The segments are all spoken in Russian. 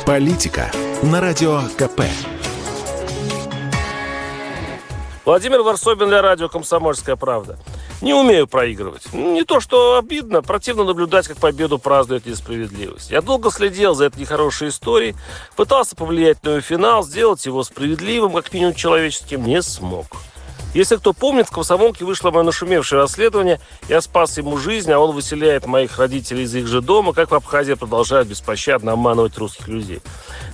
Политика на Радио КП. Владимир Варсобин для радио «Комсомольская правда». Не умею проигрывать. Не то, что обидно, противно наблюдать, как победу празднует несправедливость. Я долго следил за этой нехорошей историей, пытался повлиять на ее финал, сделать его справедливым, как минимум человеческим, не смог. Если кто помнит, в «Комсомолке» вышло мое нашумевшее расследование. Я спас ему жизнь, а он выселяет моих родителей из их же дома, как в Абхазии продолжают беспощадно обманывать русских людей.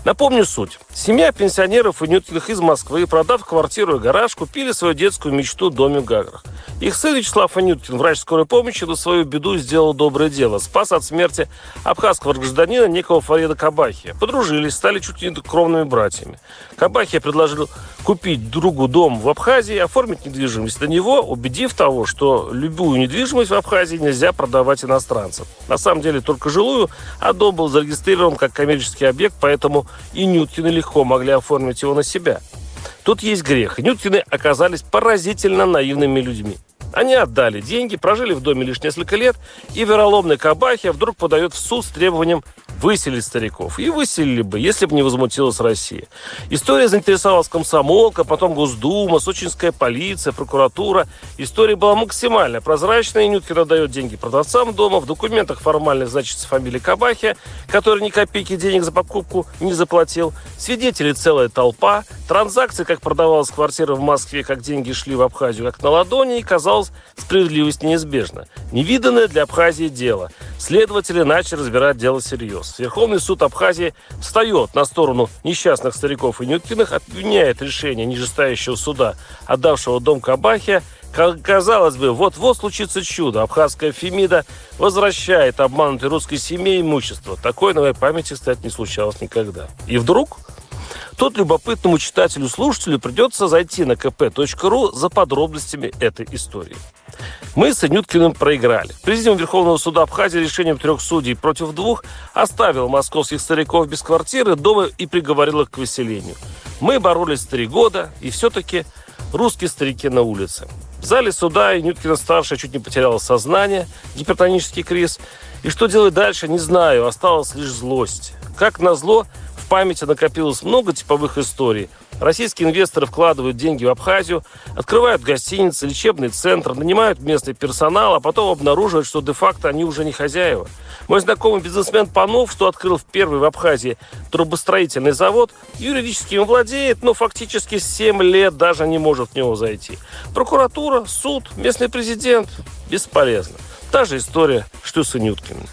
Напомню суть. Семья пенсионеров и Нюткиных из Москвы, продав квартиру и гараж, купили свою детскую мечту «Домик в Гаграх». Их сын Вячеслав Анюткин, врач скорой помощи, на свою беду сделал доброе дело. Спас от смерти абхазского гражданина некого Фарида Кабахия. Подружились, стали чуть ли не кровными братьями. Кабахия предложил купить другу дом в Абхазии, оформить недвижимость на него, убедив того, что любую недвижимость в Абхазии нельзя продавать иностранцам. На самом деле только жилую, а дом был зарегистрирован как коммерческий объект, поэтому и Нюткины легко могли оформить его на себя. Тут есть грех. Нюткины оказались поразительно наивными людьми. Они отдали деньги, прожили в доме лишь несколько лет, и вероломный Кабахия вдруг подает в суд с требованием выселить стариков. И выселили бы, если бы не возмутилась Россия. История заинтересовалась «Комсомолка», потом Госдума, сочинская полиция, прокуратура. История была максимально прозрачная, и Нюткин отдает деньги продавцам дома. В документах формально значится фамилия Кабахия, который ни копейки денег за покупку не заплатил. Свидетелей целая толпа. Транзакции, как продавалась квартира в Москве, как деньги шли в Абхазию, как на ладони, и казалось, справедливость неизбежна. Невиданное для Абхазии дело. Следователи начали разбирать дело всерьез. Верховный суд Абхазии встает на сторону несчастных стариков и Нюткиных, обвиняет решение нижестоящего суда, отдавшего дом Кабахия. Казалось бы, вот-вот случится чудо. Абхазская Фемида возвращает обманутой русской семье имущество. Такое на моей памяти, кстати, не случалось никогда. И вдруг тут любопытному читателю-слушателю придется зайти на kp.ru за подробностями этой истории. Мы с Нюткиным проиграли. Президиум Верховного суда Абхазии решением 3 судей против 2 оставил московских стариков без квартиры, дома и приговорил их к выселению. Мы боролись 3 года, и все-таки русские старики на улице. В зале суда Нюткина-старшая чуть не потеряла сознание, гипертонический криз. И что делать дальше, не знаю, осталась лишь злость. Как назло, в памяти накопилось много типовых историй. Российские инвесторы вкладывают деньги в Абхазию, открывают гостиницы, лечебный центр, нанимают местный персонал, а потом обнаруживают, что де-факто они уже не хозяева. Мой знакомый бизнесмен Панов, что открыл первый в Абхазии трубостроительный завод, юридически им владеет, но фактически 7 лет даже не может в него зайти. Прокуратура, суд, местный президент – бесполезно. Та же история, что и с Нюткиным.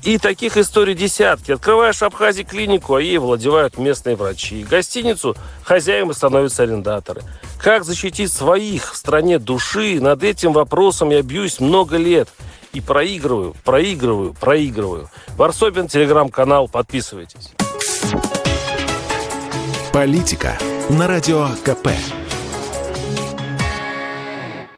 И таких историй десятки. Открываешь в Абхазии клинику, а ей владевают местные врачи. Гостиницу хозяевами становятся арендаторы. Как защитить своих в стране души? Над этим вопросом я бьюсь много лет. И проигрываю. Варсобин, телеграм-канал, подписывайтесь. Политика на Радио КП.